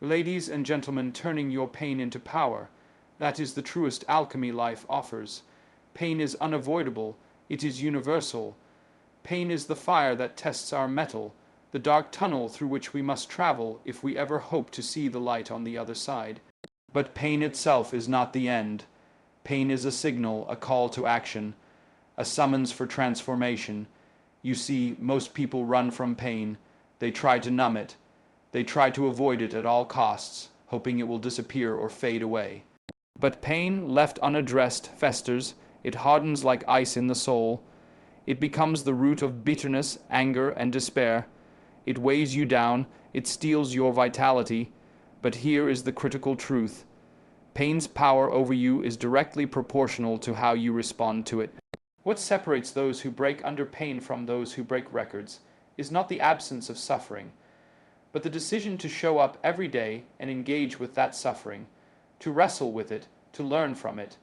Ladies and gentlemen, turning your pain into power. That is the truest alchemy life offers. Pain is unavoidable. It is universal. Pain is the fire that tests our mettle, the dark tunnel through which we must travel if we ever hope to see the light on the other side. But pain itself is not the end. Pain is a signal, a call to action, a summons for transformation. You see, most people run from pain. They try to numb it. They try to avoid it at all costs, hoping it will disappear or fade away. But pain, left unaddressed, festers. It hardens like ice in the soul. It becomes the root of bitterness, anger, and despair. It weighs you down. It steals your vitality. But here is the critical truth. Pain's power over you is directly proportional to how you respond to it. What separates those who break under pain from those who break records is not the absence of suffering, but the decision to show up every day and engage with that suffering, to wrestle with it, to learn from it,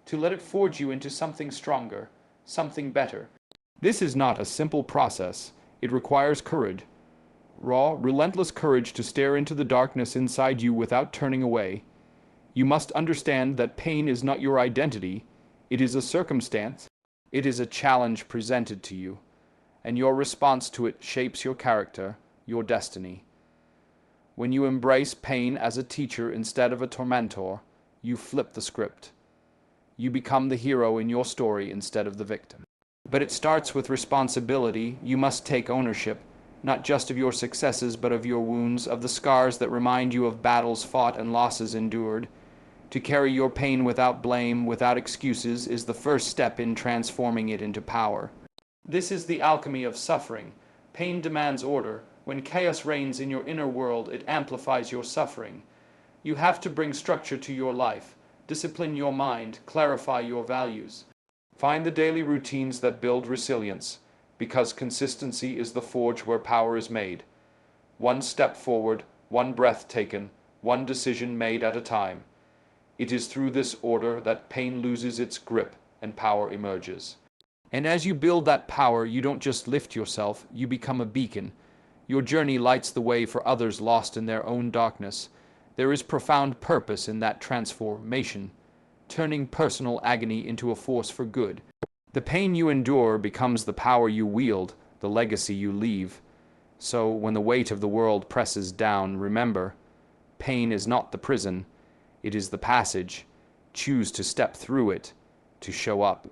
to let it forge you into something stronger, something better. This is not a simple process. It requires courage. Raw, relentless courage to stare into the darkness inside you without turning away. You must understand that pain is not your identity. It is a circumstance. It is a challenge presented to you, and your response to it shapes your character, your destiny. When you embrace pain as a teacher instead of a tormentor, you flip the script. You become the hero in your story instead of the victim. But it starts with responsibility. You must take ownership, not just of your successes, but of your wounds, of the scars that remind you of battles fought and losses endured. To carry your pain without blame, without excuses, is the first step in transforming it into power. This is the alchemy of suffering. Pain demands order. When chaos reigns in your inner world, it amplifies your suffering. You have to bring structure to your life, discipline your mind, clarify your values. Find the daily routines that build resilience, because consistency is the forge where power is made. One step forward, one breath taken, one decision made at a time. It is through this order that pain loses its grip and power emerges. And as you build that power, you don't just lift yourself, you become a beacon. Your journey lights the way for others lost in their own darkness. There is profound purpose in that transformation, turning personal agony into a force for good. The pain you endure becomes the power you wield, the legacy you leave. So when the weight of the world presses down, remember, pain is not the prison, it is the passage. Choose to step through it, to show up,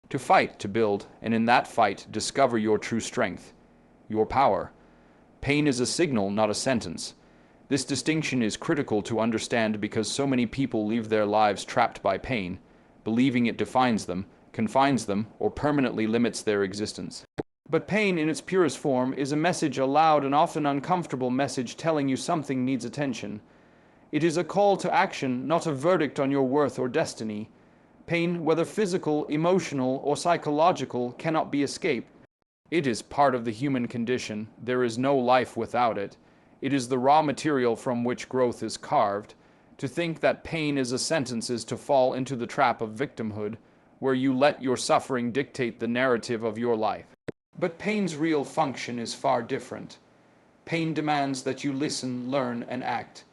to fight, to build, and in that fight discover your true strength, your power. Pain is a signal, not a sentence. This distinction is critical to understand because so many people leave their lives trapped by pain, believing it defines them, confines them, or permanently limits their existence. But pain in its purest form is a message, a loud and often uncomfortable message telling you something needs attention. It is a call to action, not a verdict on your worth or destiny. Pain, whether physical, emotional, or psychological, cannot be escaped. It is part of the human condition. There is no life without it. It is the raw material from which growth is carved. To think that pain is a sentence is to fall into the trap of victimhood, where you let your suffering dictate the narrative of your life. But pain's real function is far different. Pain demands that you listen, learn, and act.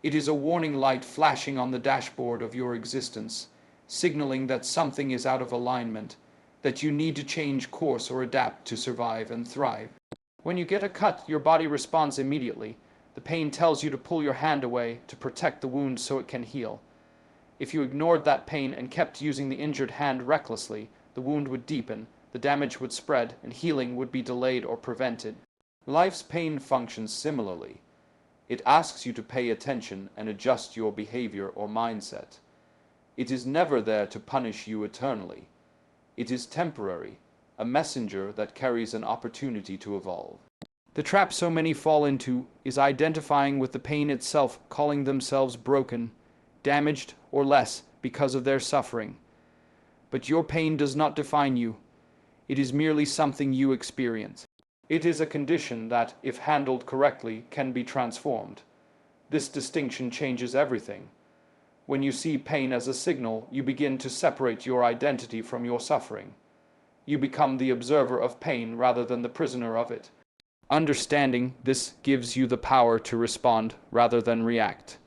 It is a warning light flashing on the dashboard of your existence, signaling that something is out of alignment, that you need to change course or adapt to survive and thrive. When you get a cut, your body responds immediately. The pain tells you to pull your hand away to protect the wound so it can heal. If you ignored that pain and kept using the injured hand recklessly, the wound would deepen, the damage would spread, and healing would be delayed or prevented. Life's pain functions similarly. It asks you to pay attention and adjust your behavior or mindset. It is never there to punish you eternally. It is temporary, a messenger that carries an opportunity to evolve. The trap so many fall into is identifying with the pain itself, calling themselves broken, damaged, or less because of their suffering. But your pain does not define you. It is merely something you experience. It is a condition that, if handled correctly, can be transformed. This distinction changes everything. When you see pain as a signal, you begin to separate your identity from your suffering. You become the observer of pain rather than the prisoner of it. Understanding this gives you the power to respond rather than react.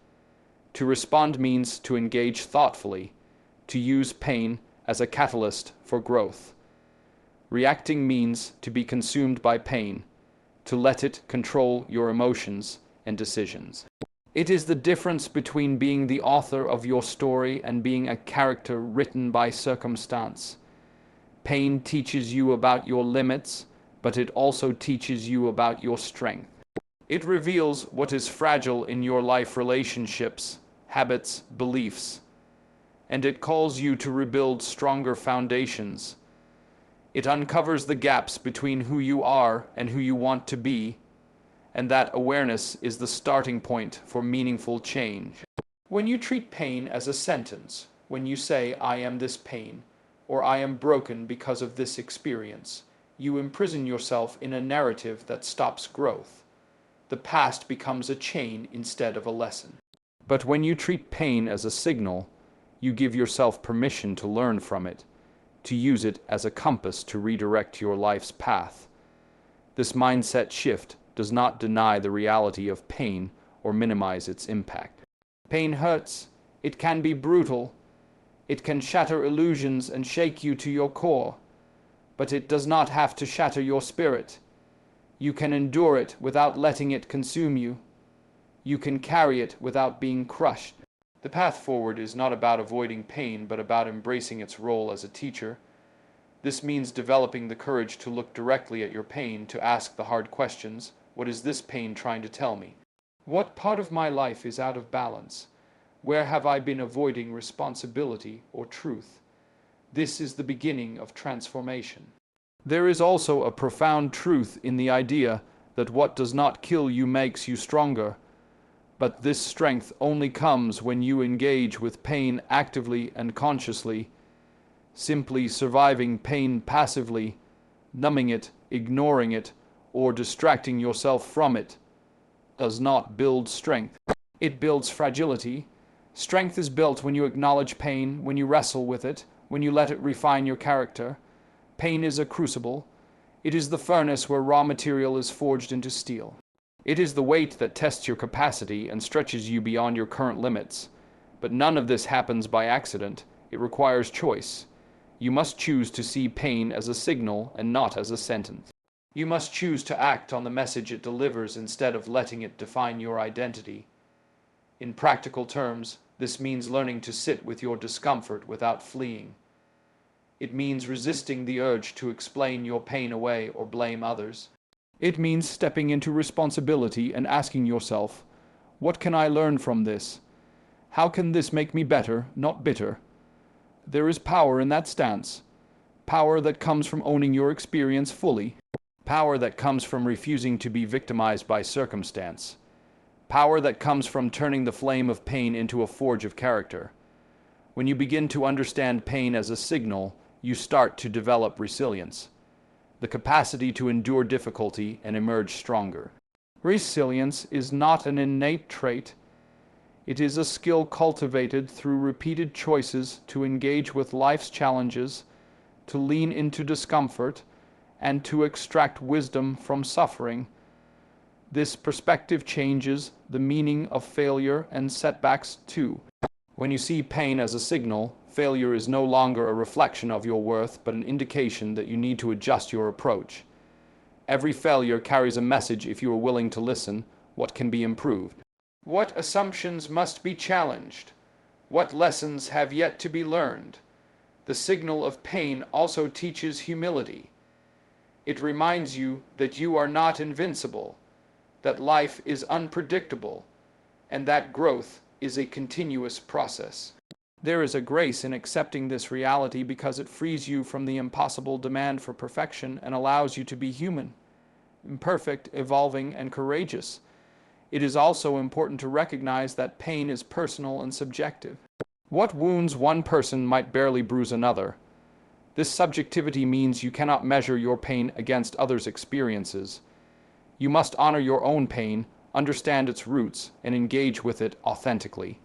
To respond means to engage thoughtfully, to use pain as a catalyst for growth. Reacting means to be consumed by pain, to let it control your emotions and decisions. It is the difference between being the author of your story and being a character written by circumstance. Pain teaches you about your limits, but it also teaches you about your strength. It reveals what is fragile in your life relationships, habits, beliefs, and it calls you to rebuild stronger foundations. It uncovers the gaps between who you are and who you want to be, and that awareness is the starting point for meaningful change. When you treat pain as a sentence, when you say, "I am this pain," or "I am broken because of this experience," you imprison yourself in a narrative that stops growth. The past becomes a chain instead of a lesson. But when you treat pain as a signal, you give yourself permission to learn from it, to use it as a compass to redirect your life's path. This mindset shift does not deny the reality of pain or minimize its impact. Pain hurts. It can be brutal. It can shatter illusions and shake you to your core. But it does not have to shatter your spirit. You can endure it without letting it consume you. You can carry it without being crushed. The path forward is not about avoiding pain, but about embracing its role as a teacher. This means developing the courage to look directly at your pain, to ask the hard questions. What is this pain trying to tell me? What part of my life is out of balance? Where have I been avoiding responsibility or truth? This is the beginning of transformation. There is also a profound truth in the idea that what does not kill you makes you stronger. But this strength only comes when you engage with pain actively and consciously. Simply surviving pain passively, numbing it, ignoring it, or distracting yourself from it does not build strength. It builds fragility. Strength is built when you acknowledge pain, when you wrestle with it, when you let it refine your character. Pain is a crucible. It is the furnace where raw material is forged into steel. It is the weight that tests your capacity and stretches you beyond your current limits. But none of this happens by accident. It requires choice. You must choose to see pain as a signal and not as a sentence. You must choose to act on the message it delivers instead of letting it define your identity. In practical terms, this means learning to sit with your discomfort without fleeing. It means resisting the urge to explain your pain away or blame others. It means stepping into responsibility and asking yourself, what can I learn from this? How can this make me better, not bitter? There is power in that stance. Power that comes from owning your experience fully. Power that comes from refusing to be victimized by circumstance. Power that comes from turning the flame of pain into a forge of character. When you begin to understand pain as a signal, you start to develop resilience. The capacity to endure difficulty and emerge stronger. Resilience is not an innate trait. It is a skill cultivated through repeated choices to engage with life's challenges, to lean into discomfort, and to extract wisdom from suffering. This perspective changes the meaning of failure and setbacks too. When you see pain as a signal, failure is no longer a reflection of your worth, but an indication that you need to adjust your approach. Every failure carries a message if you are willing to listen. What can be improved? What assumptions must be challenged? What lessons have yet to be learned? The signal of pain also teaches humility. It reminds you that you are not invincible, that life is unpredictable, and that growth is a continuous process. There is a grace in accepting this reality because it frees you from the impossible demand for perfection and allows you to be human, imperfect, evolving, and courageous. It is also important to recognize that pain is personal and subjective. What wounds one person might barely bruise another. This subjectivity means you cannot measure your pain against others' experiences. You must honor your own pain, understand its roots, and engage with it authentically.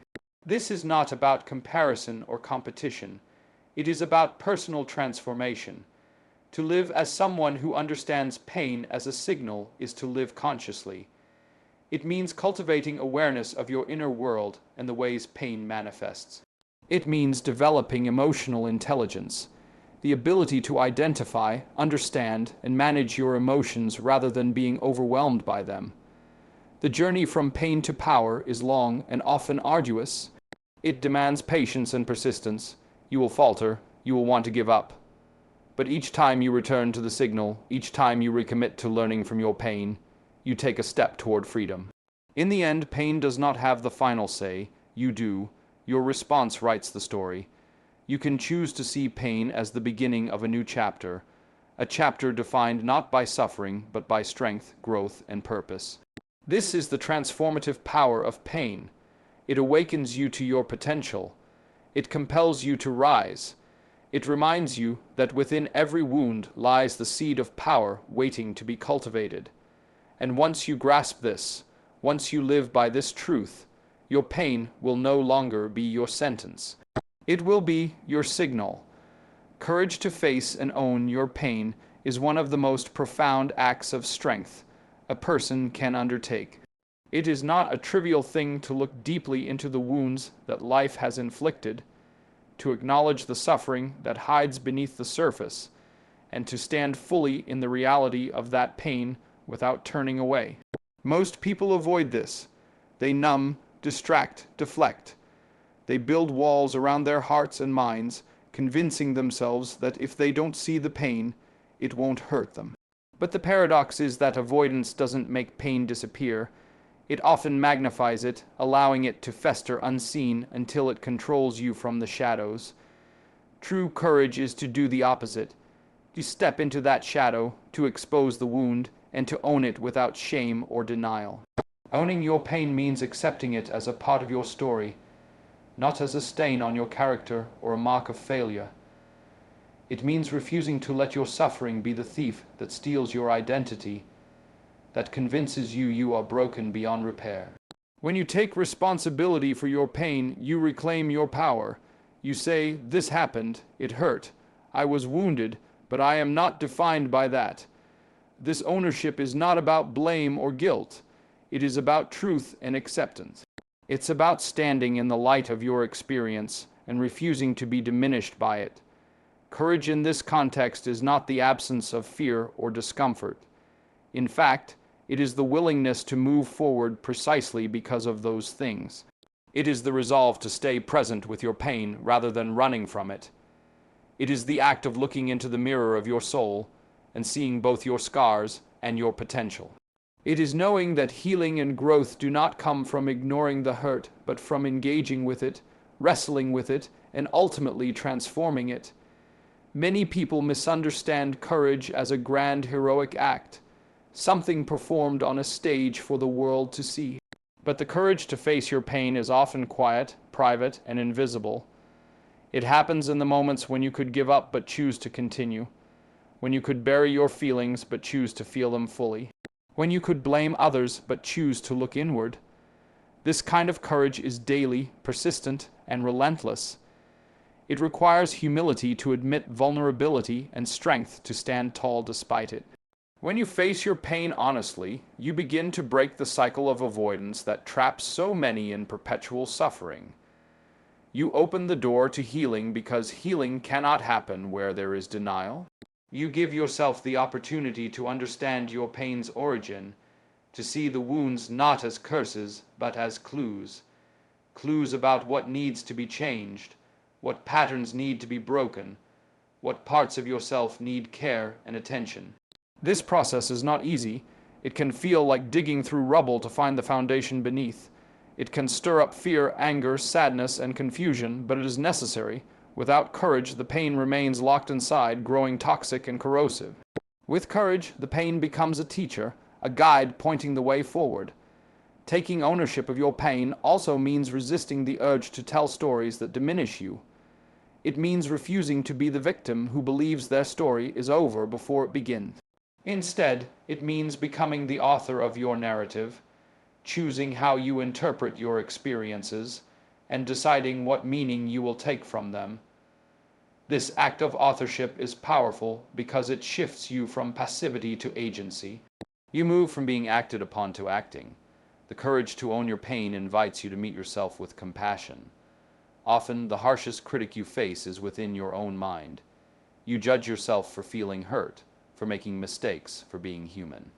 This is not about comparison or competition. It is about personal transformation. To live as someone who understands pain as a signal is to live consciously. It means cultivating awareness of your inner world and the ways pain manifests. It means developing emotional intelligence, the ability to identify, understand, and manage your emotions rather than being overwhelmed by them. The journey from pain to power is long and often arduous. It demands patience and persistence. You will falter, you will want to give up. But each time you return to the signal, each time you recommit to learning from your pain, you take a step toward freedom. In the end, pain does not have the final say. You do. Your response writes the story. You can choose to see pain as the beginning of a new chapter, a chapter defined not by suffering, but by strength, growth, and purpose. This is the transformative power of pain. It awakens you to your potential. It compels you to rise. It reminds you that within every wound lies the seed of power waiting to be cultivated. And once you grasp this, once you live by this truth, your pain will no longer be your sentence. It will be your signal. Courage to face and own your pain is one of the most profound acts of strength a person can undertake. It is not a trivial thing to look deeply into the wounds that life has inflicted, to acknowledge the suffering that hides beneath the surface, and to stand fully in the reality of that pain without turning away. Most people avoid this. They numb, distract, deflect. They build walls around their hearts and minds, convincing themselves that if they don't see the pain, it won't hurt them. But the paradox is that avoidance doesn't make pain disappear. It often magnifies it, allowing it to fester unseen until it controls you from the shadows. True courage is to do the opposite, to step into that shadow, to expose the wound, and to own it without shame or denial. Owning your pain means accepting it as a part of your story, not as a stain on your character or a mark of failure. It means refusing to let your suffering be the thief that steals your identity, that convinces you you are broken beyond repair. When you take responsibility for your pain, you reclaim your power. You say, "This happened, it hurt, I was wounded, but I am not defined by that." This ownership is not about blame or guilt. It is about truth and acceptance. It's about standing in the light of your experience and refusing to be diminished by it. Courage in this context is not the absence of fear or discomfort. In fact, it is the willingness to move forward precisely because of those things. It is the resolve to stay present with your pain rather than running from it. It is the act of looking into the mirror of your soul and seeing both your scars and your potential. It is knowing that healing and growth do not come from ignoring the hurt, but from engaging with it, wrestling with it, and ultimately transforming it. Many people misunderstand courage as a grand heroic act, something performed on a stage for the world to see. But the courage to face your pain is often quiet, private, and invisible. It happens in the moments when you could give up but choose to continue, when you could bury your feelings but choose to feel them fully, when you could blame others but choose to look inward. This kind of courage is daily, persistent, and relentless. It requires humility to admit vulnerability and strength to stand tall despite it. When you face your pain honestly, you begin to break the cycle of avoidance that traps so many in perpetual suffering. You open the door to healing because healing cannot happen where there is denial. You give yourself the opportunity to understand your pain's origin, to see the wounds not as curses but as clues. Clues about what needs to be changed, what patterns need to be broken, what parts of yourself need care and attention. This process is not easy. It can feel like digging through rubble to find the foundation beneath. It can stir up fear, anger, sadness, and confusion, but it is necessary. Without courage, the pain remains locked inside, growing toxic and corrosive. With courage, the pain becomes a teacher, a guide pointing the way forward. Taking ownership of your pain also means resisting the urge to tell stories that diminish you. It means refusing to be the victim who believes their story is over before it begins. Instead, it means becoming the author of your narrative, choosing how you interpret your experiences, and deciding what meaning you will take from them. This act of authorship is powerful because it shifts you from passivity to agency. You move from being acted upon to acting. The courage to own your pain invites you to meet yourself with compassion. Often, the harshest critic you face is within your own mind. You judge yourself for feeling hurt, for making mistakes, for being human.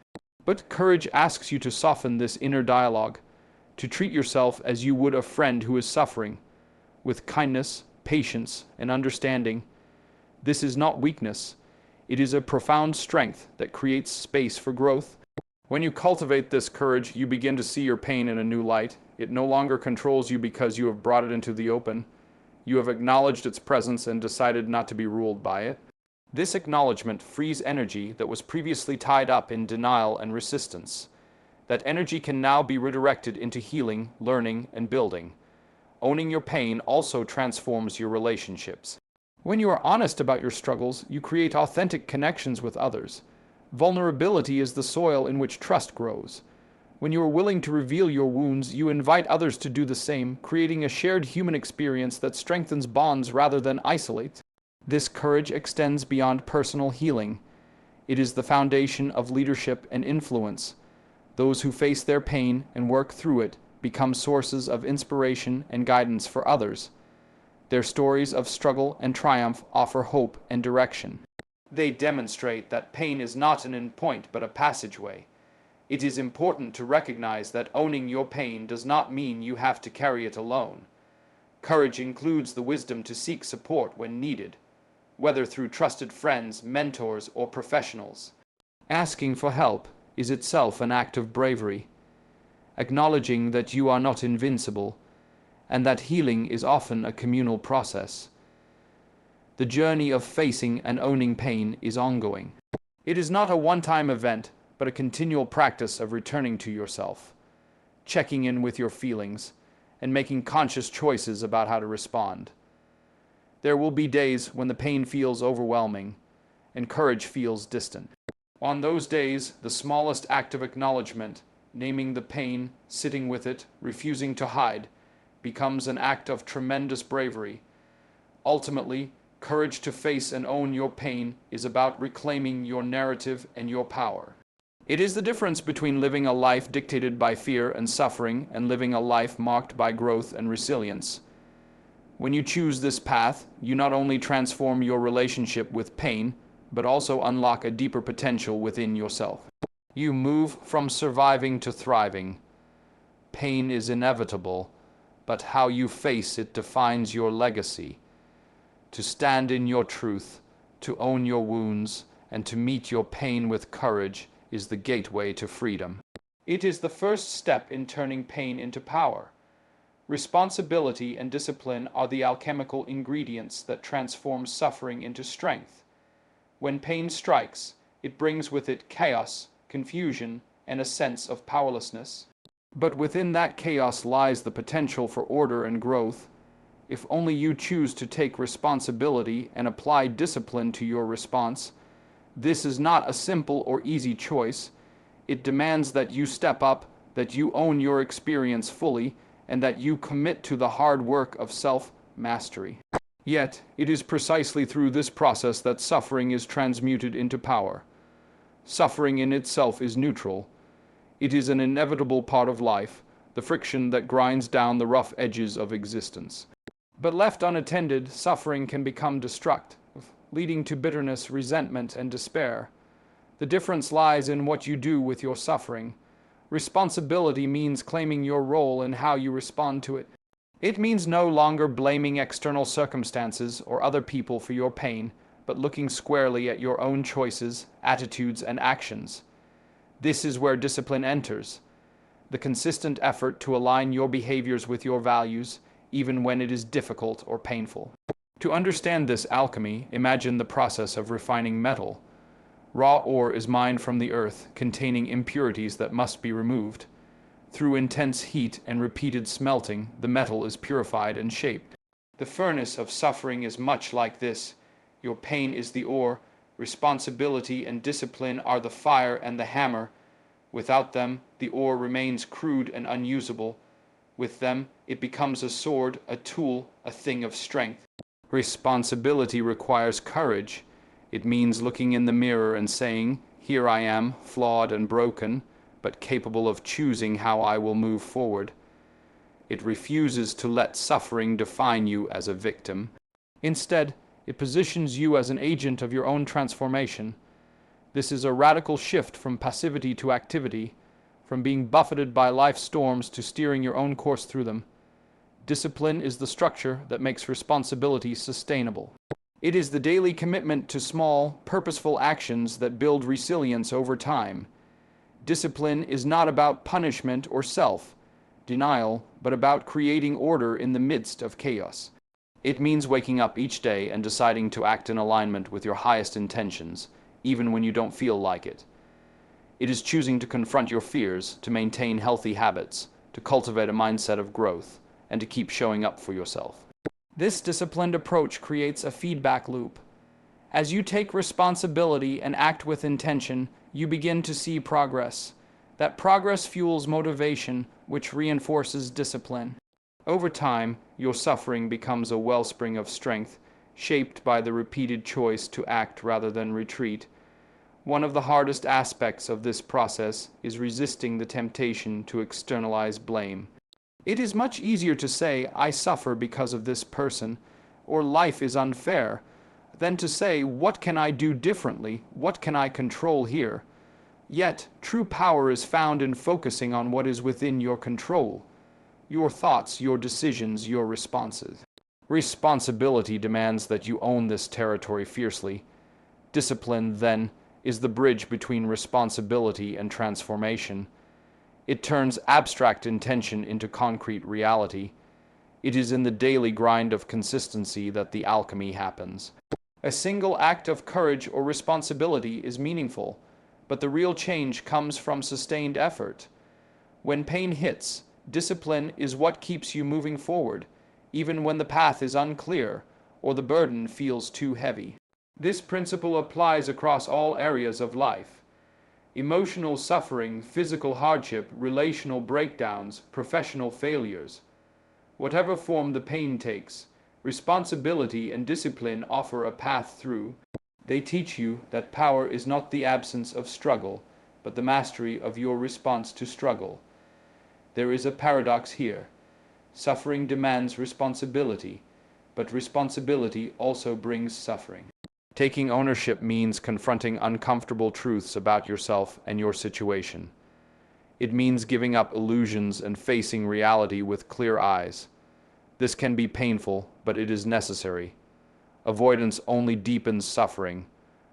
But courage asks you to soften this inner dialogue, to treat yourself as you would a friend who is suffering, with kindness, patience, and understanding. This is not weakness. It is a profound strength that creates space for growth. When you cultivate this courage, you begin to see your pain in a new light. It no longer controls you because you have brought it into the open. You have acknowledged its presence and decided not to be ruled by it. This acknowledgement frees energy that was previously tied up in denial and resistance. That energy can now be redirected into healing, learning, and building. Owning your pain also transforms your relationships. When you are honest about your struggles, you create authentic connections with others. Vulnerability is the soil in which trust grows. When you are willing to reveal your wounds, you invite others to do the same, creating a shared human experience that strengthens bonds rather than isolates. This courage extends beyond personal healing. It is the foundation of leadership and influence. Those who face their pain and work through it become sources of inspiration and guidance for others. Their stories of struggle and triumph offer hope and direction. They demonstrate that pain is not an endpoint but a passageway. It is important to recognize that owning your pain does not mean you have to carry it alone. Courage includes the wisdom to seek support when needed, whether through trusted friends, mentors, or professionals. Asking for help is itself an act of bravery, acknowledging that you are not invincible, and that healing is often a communal process. The journey of facing and owning pain is ongoing. It is not a one-time event, but a continual practice of returning to yourself, checking in with your feelings, and making conscious choices about how to respond. There will be days when the pain feels overwhelming and courage feels distant. On those days, the smallest act of acknowledgement, naming the pain, sitting with it, refusing to hide, becomes an act of tremendous bravery. Ultimately, courage to face and own your pain is about reclaiming your narrative and your power. It is the difference between living a life dictated by fear and suffering and living a life marked by growth and resilience. When you choose this path, you not only transform your relationship with pain, but also unlock a deeper potential within yourself. You move from surviving to thriving. Pain is inevitable, but how you face it defines your legacy. To stand in your truth, to own your wounds, and to meet your pain with courage is the gateway to freedom. It is the first step in turning pain into power. Responsibility and discipline are the alchemical ingredients that transform suffering into strength. When pain strikes, it brings with it chaos, confusion, and a sense of powerlessness. But within that chaos lies the potential for order and growth. If only you choose to take responsibility and apply discipline to your response. This is not a simple or easy choice. It demands that you step up, that you own your experience fully, and that you commit to the hard work of self-mastery. Yet, it is precisely through this process that suffering is transmuted into power. Suffering in itself is neutral. It is an inevitable part of life, the friction that grinds down the rough edges of existence. But left unattended, suffering can become destructive, leading to bitterness, resentment, and despair. The difference lies in what you do with your suffering. Responsibility means claiming your role in how you respond to it. It means no longer blaming external circumstances or other people for your pain, but looking squarely at your own choices, attitudes, and actions. This is where discipline enters. The consistent effort to align your behaviors with your values, even when it is difficult or painful. To understand this alchemy, imagine the process of refining metal. Raw ore is mined from the earth, containing impurities that must be removed. Through intense heat and repeated smelting, the metal is purified and shaped. The furnace of suffering is much like this. Your pain is the ore, responsibility and discipline are the fire and the hammer. Without them, the ore remains crude and unusable. With them, it becomes a sword, a tool, a thing of strength. Responsibility requires courage. It means looking in the mirror and saying, "Here I am, flawed and broken, but capable of choosing how I will move forward." It refuses to let suffering define you as a victim. Instead, it positions you as an agent of your own transformation. This is a radical shift from passivity to activity, from being buffeted by life's storms to steering your own course through them. Discipline is the structure that makes responsibility sustainable. It is the daily commitment to small, purposeful actions that build resilience over time. Discipline is not about punishment or self-denial, but about creating order in the midst of chaos. It means waking up each day and deciding to act in alignment with your highest intentions, even when you don't feel like it. It is choosing to confront your fears, to maintain healthy habits, to cultivate a mindset of growth, and to keep showing up for yourself. This disciplined approach creates a feedback loop. As you take responsibility and act with intention, you begin to see progress. That progress fuels motivation, which reinforces discipline. Over time, your suffering becomes a wellspring of strength, shaped by the repeated choice to act rather than retreat. One of the hardest aspects of this process is resisting the temptation to externalize blame. It is much easier to say, "I suffer because of this person," or "life is unfair," than to say, "What can I do differently? What can I control here?" Yet, true power is found in focusing on what is within your control: your thoughts, your decisions, your responses. Responsibility demands that you own this territory fiercely. Discipline, then, is the bridge between responsibility and transformation. It turns abstract intention into concrete reality. It is in the daily grind of consistency that the alchemy happens. A single act of courage or responsibility is meaningful, but the real change comes from sustained effort. When pain hits, discipline is what keeps you moving forward, even when the path is unclear or the burden feels too heavy. This principle applies across all areas of life. Emotional suffering, physical hardship, relational breakdowns, professional failures. Whatever form the pain takes, responsibility and discipline offer a path through. They teach you that power is not the absence of struggle, but the mastery of your response to struggle. There is a paradox here. Suffering demands responsibility, but responsibility also brings suffering. Taking ownership means confronting uncomfortable truths about yourself and your situation. It means giving up illusions and facing reality with clear eyes. This can be painful, but it is necessary. Avoidance only deepens suffering.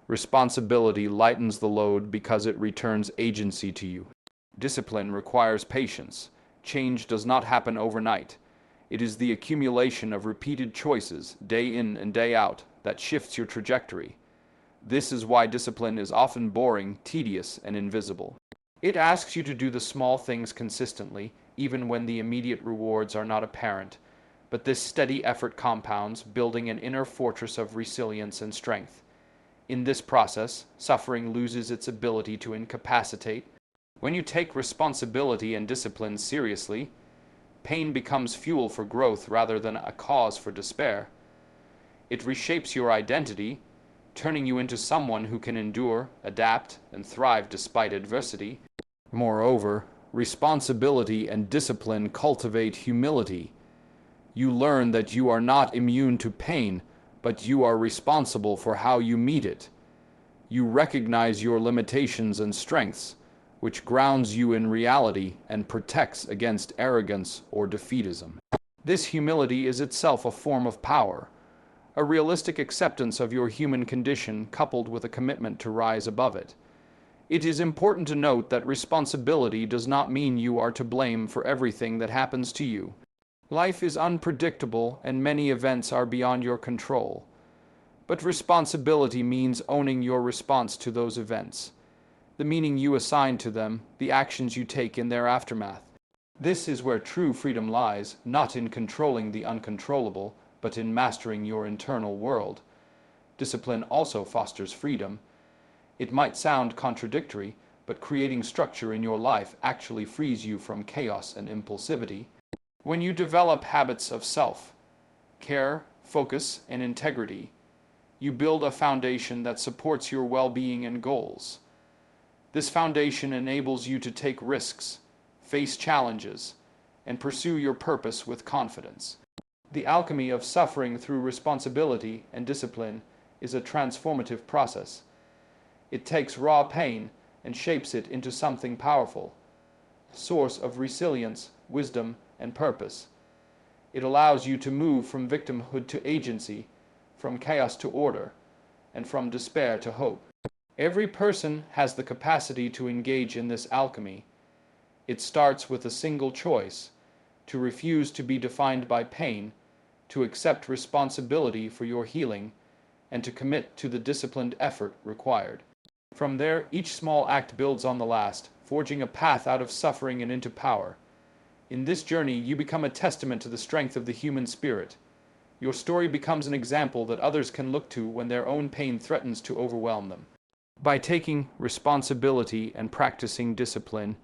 Responsibility lightens the load because it returns agency to you. Discipline requires patience. Change does not happen overnight. It is the accumulation of repeated choices, day in and day out, that shifts your trajectory. This is why discipline is often boring, tedious, and invisible. It asks you to do the small things consistently, even when the immediate rewards are not apparent. But this steady effort compounds, building an inner fortress of resilience and strength. In this process, suffering loses its ability to incapacitate. When you take responsibility and discipline seriously, pain becomes fuel for growth rather than a cause for despair. It reshapes your identity, turning you into someone who can endure, adapt, and thrive despite adversity. Moreover, responsibility and discipline cultivate humility. You learn that you are not immune to pain, but you are responsible for how you meet it. You recognize your limitations and strengths, which grounds you in reality and protects against arrogance or defeatism. This humility is itself a form of power, a realistic acceptance of your human condition coupled with a commitment to rise above it. It is important to note that responsibility does not mean you are to blame for everything that happens to you. Life is unpredictable and many events are beyond your control. But responsibility means owning your response to those events, the meaning you assign to them, the actions you take in their aftermath. This is where true freedom lies, not in controlling the uncontrollable, but in mastering your internal world. Discipline also fosters freedom. It might sound contradictory, but creating structure in your life actually frees you from chaos and impulsivity. When you develop habits of self-care, focus, and integrity. You build a foundation that supports your well-being and goals. This foundation enables you to take risks, face challenges, and pursue your purpose with confidence. The alchemy of suffering through responsibility and discipline is a transformative process. It takes raw pain and shapes it into something powerful, a source of resilience, wisdom, and purpose. It allows you to move from victimhood to agency, from chaos to order, and from despair to hope. Every person has the capacity to engage in this alchemy. It starts with a single choice: to refuse to be defined by pain, to accept responsibility for your healing, and to commit to the disciplined effort required. From there, each small act builds on the last, forging a path out of suffering and into power. In this journey, you become a testament to the strength of the human spirit. Your story becomes an example that others can look to when their own pain threatens to overwhelm them. By taking responsibility and practicing discipline,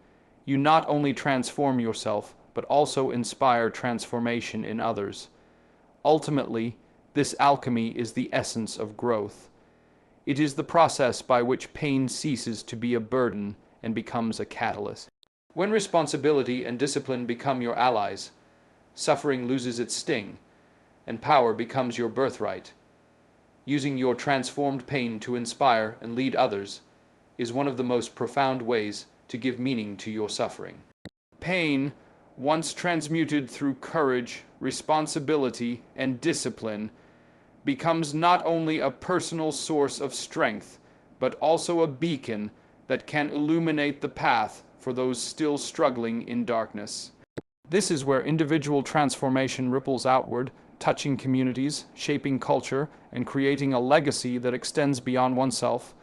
you not only transform yourself, but also inspire transformation in others. Ultimately, this alchemy is the essence of growth. It is the process by which pain ceases to be a burden and becomes a catalyst. When responsibility and discipline become your allies, suffering loses its sting, and power becomes your birthright. Using your transformed pain to inspire and lead others is one of the most profound ways to give meaning to your suffering. Pain, once transmuted through courage, responsibility, and discipline, becomes not only a personal source of strength, but also a beacon that can illuminate the path for those still struggling in darkness. This is where individual transformation ripples outward, touching communities, shaping culture, and creating a legacy that extends beyond oneself.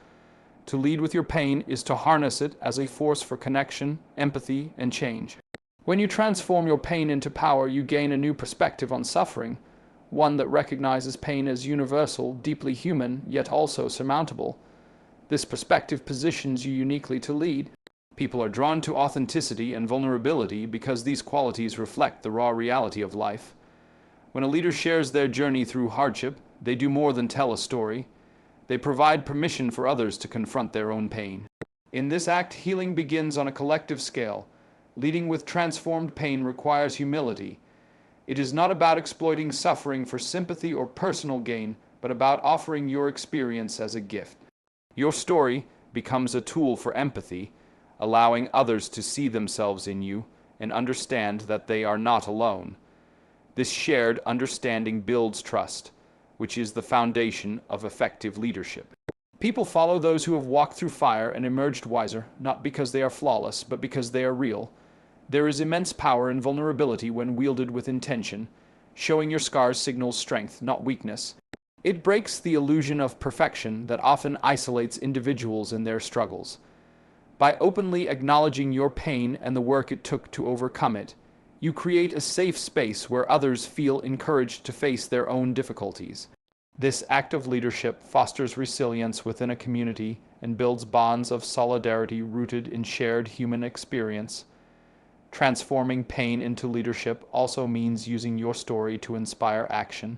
To lead with your pain is to harness it as a force for connection, empathy, and change. When you transform your pain into power, you gain a new perspective on suffering, one that recognizes pain as universal, deeply human, yet also surmountable. This perspective positions you uniquely to lead. People are drawn to authenticity and vulnerability because these qualities reflect the raw reality of life. When a leader shares their journey through hardship, they do more than tell a story. They provide permission for others to confront their own pain. In this act, healing begins on a collective scale. Leading with transformed pain requires humility. It is not about exploiting suffering for sympathy or personal gain, but about offering your experience as a gift. Your story becomes a tool for empathy, allowing others to see themselves in you and understand that they are not alone. This shared understanding builds trust, which is the foundation of effective leadership. People follow those who have walked through fire and emerged wiser, not because they are flawless, but because they are real. There is immense power in vulnerability when wielded with intention. Showing your scars signals strength, not weakness. It breaks the illusion of perfection that often isolates individuals in their struggles. By openly acknowledging your pain and the work it took to overcome it, you create a safe space where others feel encouraged to face their own difficulties. This act of leadership fosters resilience within a community and builds bonds of solidarity rooted in shared human experience. Transforming pain into leadership also means using your story to inspire action.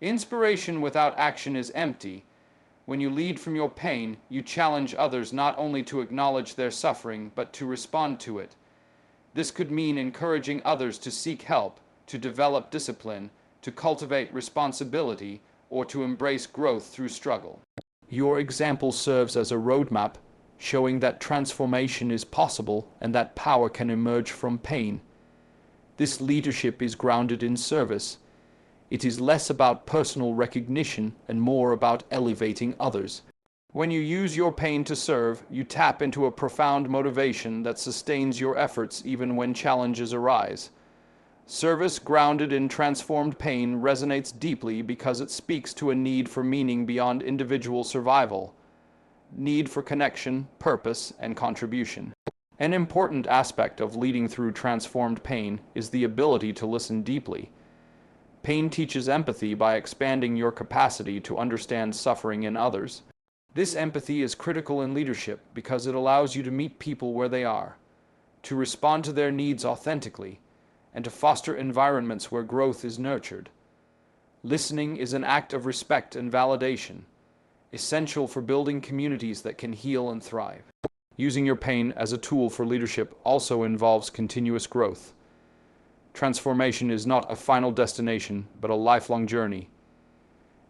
Inspiration without action is empty. When you lead from your pain, you challenge others not only to acknowledge their suffering, but to respond to it. This could mean encouraging others to seek help, to develop discipline, to cultivate responsibility, or to embrace growth through struggle. Your example serves as a roadmap, showing that transformation is possible and that power can emerge from pain. This leadership is grounded in service. It is less about personal recognition and more about elevating others. When you use your pain to serve, you tap into a profound motivation that sustains your efforts even when challenges arise. Service grounded in transformed pain resonates deeply because it speaks to a need for meaning beyond individual survival, need for connection, purpose, and contribution. An important aspect of leading through transformed pain is the ability to listen deeply. Pain teaches empathy by expanding your capacity to understand suffering in others. This empathy is critical in leadership because it allows you to meet people where they are, to respond to their needs authentically, and to foster environments where growth is nurtured. Listening is an act of respect and validation, essential for building communities that can heal and thrive. Using your pain as a tool for leadership also involves continuous growth. Transformation is not a final destination, but a lifelong journey.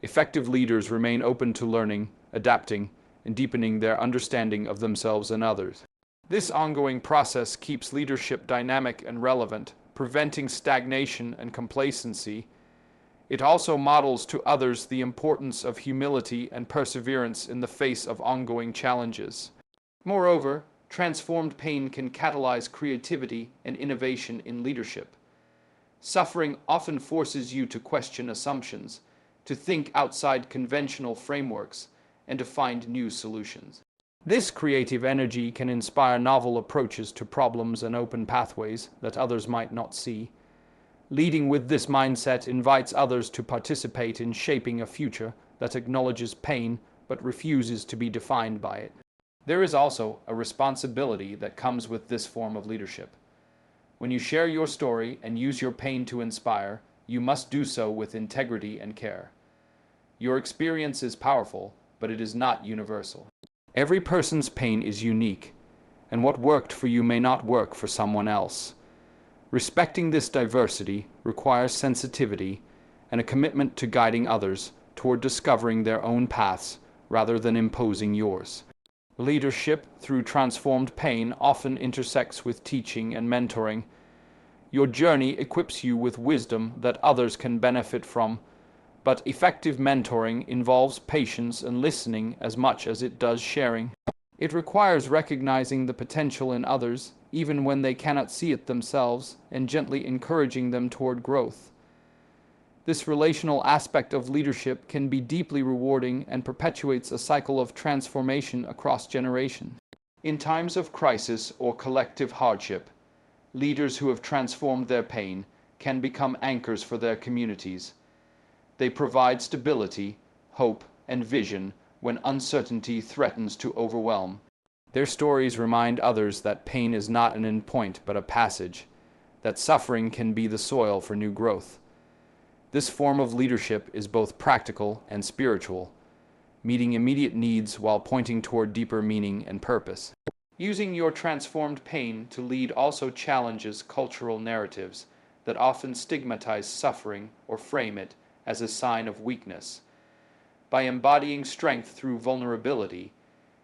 Effective leaders remain open to learning, adapting, and deepening their understanding of themselves and others. This ongoing process keeps leadership dynamic and relevant, preventing stagnation and complacency. It also models to others the importance of humility and perseverance in the face of ongoing challenges. Moreover, transformed pain can catalyze creativity and innovation in leadership. Suffering often forces you to question assumptions, to think outside conventional frameworks, and to find new solutions. This creative energy can inspire novel approaches to problems and open pathways that others might not see. Leading with this mindset invites others to participate in shaping a future that acknowledges pain but refuses to be defined by it. There is also a responsibility that comes with this form of leadership. When you share your story and use your pain to inspire, you must do so with integrity and care. Your experience is powerful, but it is not universal. Every person's pain is unique, and what worked for you may not work for someone else. Respecting this diversity requires sensitivity and a commitment to guiding others toward discovering their own paths rather than imposing yours. Leadership through transformed pain often intersects with teaching and mentoring. Your journey equips you with wisdom that others can benefit from, but effective mentoring involves patience and listening as much as it does sharing. It requires recognizing the potential in others, even when they cannot see it themselves, and gently encouraging them toward growth. This relational aspect of leadership can be deeply rewarding and perpetuates a cycle of transformation across generations. In times of crisis or collective hardship, leaders who have transformed their pain can become anchors for their communities. They provide stability, hope, and vision when uncertainty threatens to overwhelm. Their stories remind others that pain is not an endpoint but a passage, that suffering can be the soil for new growth. This form of leadership is both practical and spiritual, meeting immediate needs while pointing toward deeper meaning and purpose. Using your transformed pain to lead also challenges cultural narratives that often stigmatize suffering or frame it as a sign of weakness. By embodying strength through vulnerability,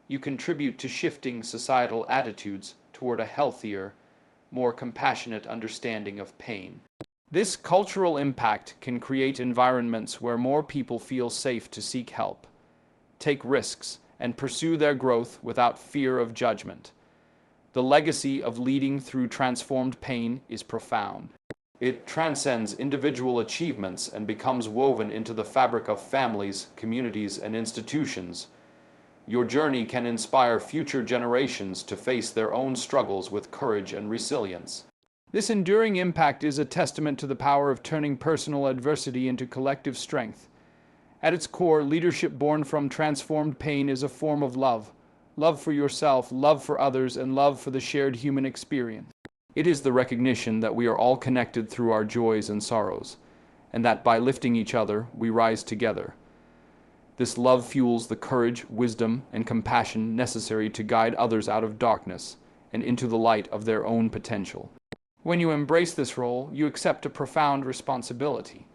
you contribute to shifting societal attitudes toward a healthier, more compassionate understanding of pain. This cultural impact can create environments where more people feel safe to seek help, take risks, and pursue their growth without fear of judgment. The legacy of leading through transformed pain is profound. It transcends individual achievements and becomes woven into the fabric of families, communities, and institutions. Your journey can inspire future generations to face their own struggles with courage and resilience. This enduring impact is a testament to the power of turning personal adversity into collective strength. At its core, leadership born from transformed pain is a form of love. Love for yourself, love for others, and love for the shared human experience. It is the recognition that we are all connected through our joys and sorrows, and that by lifting each other, we rise together. This love fuels the courage, wisdom, and compassion necessary to guide others out of darkness and into the light of their own potential. When you embrace this role, you accept a profound responsibility,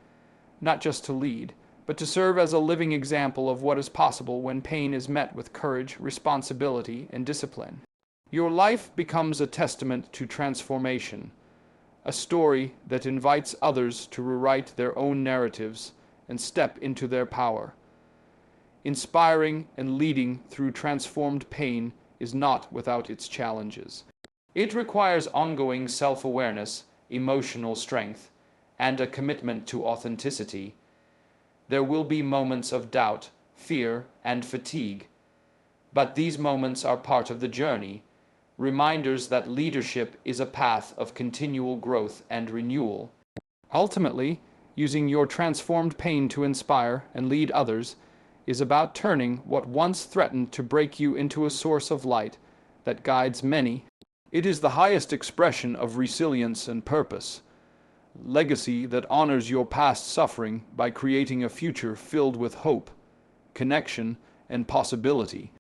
not just to lead, but to serve as a living example of what is possible when pain is met with courage, responsibility, and discipline. Your life becomes a testament to transformation, a story that invites others to rewrite their own narratives and step into their power. Inspiring and leading through transformed pain is not without its challenges. It requires ongoing self-awareness, emotional strength, and a commitment to authenticity. There will be moments of doubt, fear, and fatigue, but these moments are part of the journey, reminders that leadership is a path of continual growth and renewal. Ultimately, using your transformed pain to inspire and lead others is about turning what once threatened to break you into a source of light that guides many. It is the highest expression of resilience and purpose, legacy that honors your past suffering by creating a future filled with hope, connection, and possibility.